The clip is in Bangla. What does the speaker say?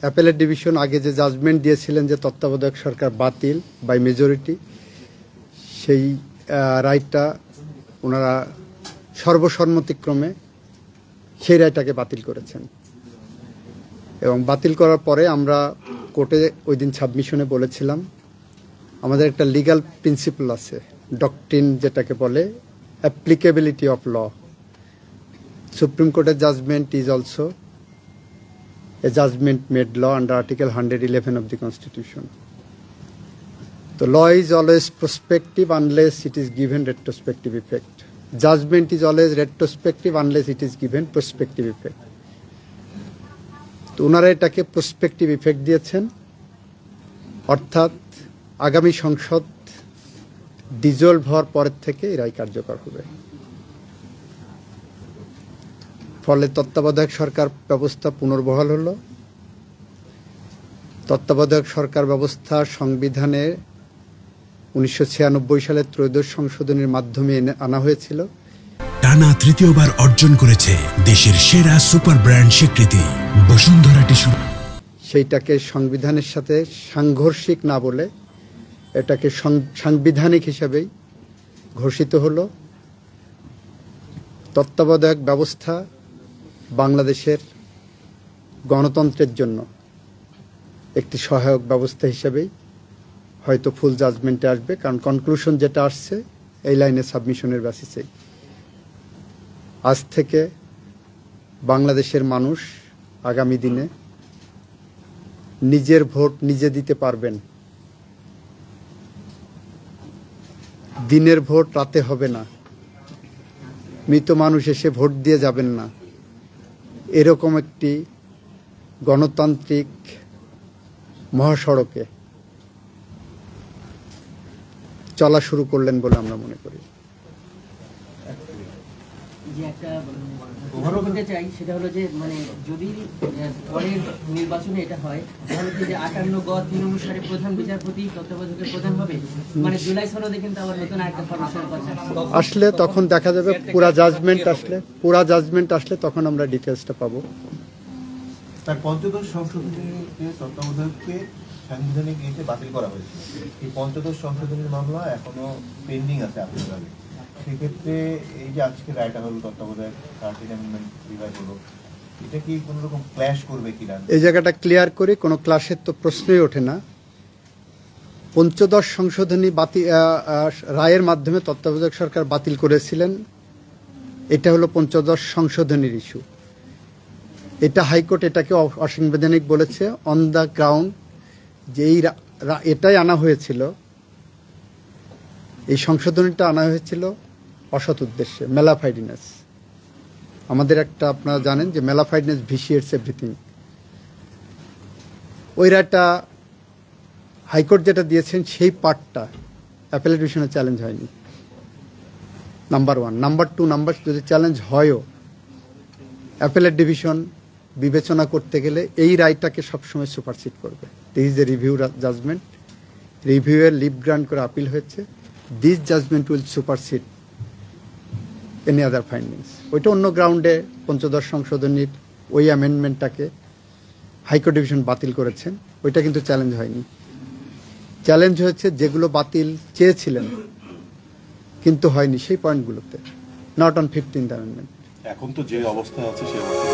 অ্যাপেলেট ডিভিশন আগে যে জাজমেন্ট দিয়েছিলেন যে তত্ত্বাবধায়ক সরকার বাতিল বাই মেজরিটি, সেই রায়টা ওনারা সর্বসম্মতিক্রমে সেই রায়টাকে বাতিল করেছেন। এবং বাতিল করার পরে আমরা কোর্টে ওই দিন সাবমিশনে বলেছিলাম আমাদের একটা লিগ্যাল প্রিন্সিপাল আছে, ডক্ট্রিন যেটাকে বলে অ্যাপ্লিকেবিলিটি অফ ল। সুপ্রিম কোর্টের judgment is also a judgment made law under Article 111 of the Constitution. The law is always prospective unless it is given retrospective effect. Judgment is always retrospective unless it is given prospective effect. তো ওনারা এটাকে prospective effect দিয়েছেন, অর্থাৎ আগামী সংসদ ডিজলভ হওয়ার পরের থেকে এই রায় কার্যকর হবে। ফলে তত্ত্বাবধায়ক সরকার ব্যবস্থা পুনর্বহাল হলো। তত্ত্বাবধায়ক সরকার ব্যবস্থা সংবিধানে 1996 সালের ত্রয়োদশ সংশোধনীর মাধ্যমে আনা হয়েছিল। টানা তৃতীয়বার অর্জন করেছে দেশের সেরা সুপার ব্র্যান্ড স্বীকৃতি বসুন্ধরা টিস্যু। সেইটাকে সংবিধানের সাথে সাংঘর্ষিক না বলে এটাকে সাংবিধানিক হিসাবেই ঘোষিত হলো। তত্ত্বাবধায়ক ব্যবস্থা বাংলাদেশের গণতন্ত্রের জন্য একটি সহায়ক ব্যবস্থা হিসেবেই হয়তো ফুল জাজমেন্টে আসবে, কারণ কনক্লুশন যেটা আসছে এই লাইনে সাবমিশনের বেসিসেই। আজ থেকে বাংলাদেশের মানুষ আগামী দিনে নিজের ভোট নিজে দিতে পারবেন। দিনের ভোট রাতে হবে না, মৃত মানুষ এসে ভোট দিয়ে যাবেন না, এরকম একটি গণতান্ত্রিক মহাসড়কে চলা শুরু করলেন বলে আমরা মনে করি। যে একটা প্রশ্ন করতে চাই সেটা হলো যে মানে যদি পরের নির্বাচনে এটা হয় তাহলে কি যে 58 গ 3 অনুসারে প্রধান বিচারপতি তত্ত্বাবধায়কের প্রধান হবে, মানে জুলাই সনদে কিন্তু আবার নতুন একটা ফরমেশনের কথা আসলে তখন দেখা যাবে। পুরা জাজমেন্ট আসলে তখন আমরা ডিটেইলসটা পাবো। তার পঞ্চদশ সংশোধনীতে তত্ত্বাবধায়ককে সাংবিধানিক নীতিতে বাতিল করা হয়েছে। এই পঞ্চদশ সংশোধনীর মামলা এখনো পেন্ডিং আছে আপনার আগে। সেক্ষেত্রে এই যে আজকে রায়টা হলো তত্ত্বাবধায়ক 13 অ্যামেন্ডমেন্ট রিভাইভ হলো, এটা কি কোনো রকম ক্ল্যাশ করবে কিনা? এই জায়গাটা ক্লিয়ার করে, কোনো ক্লাসের তো প্রশ্নই ওঠে না। পঞ্চদশ সংশোধনী রায়ের মাধ্যমে তত্ত্বাবধায়ক সরকার বাতিল করেছিলেন, এটা হলো পঞ্চদশ সংশোধনীর ইস্যু। এটা হাইকোর্ট এটাকে অসাংবিধানিক বলেছে অন দ্য গ্রাউন্ড যে এটাই আনা হয়েছিল, এই সংশোধনীটা আনা হয়েছিল অসৎ উদ্দেশ্যে, মেলাফাইডিনেস। আমাদের একটা আপনারা জানেন যে মেলাফাইডনেস ভিশিয়েটস এভরিথিং। ওই রায়টা হাইকোর্ট যেটা দিয়েছেন সেই পার্টটা অ্যাপেলেট ডিভিশনে চ্যালেঞ্জ হয়নি, নাম্বার 1। নাম্বার 2, যদি চ্যালেঞ্জ হয়ও অ্যাপেলেট ডিভিশন বিবেচনা করতে গেলে এই রায়টাকে সবসময় সুপারসিড করবে। This is a review judgment, রিভিউয়ের লিভ গ্রান্ট করে আপিল হয়েছে। This judgment will supersede any other findings. ওইটা অন্য গ্রাউন্ডে পঞ্চদশ সংশোধনীর ওই অ্যামেন্ডমেন্টটাকে হাইকোর্ট ডিভিশন বাতিল করেছেন, ওইটা কিন্তু চ্যালেঞ্জ হয়নি। চ্যালেঞ্জ হয়েছে যেগুলো বাতিল চেয়েছিলেন কিন্তু হয়নি সেই পয়েন্টগুলোতে, নট অন 15th অ্যামেন্ডমেন্ট। এখন তো যে অবস্থা আছে সেই অবস্থা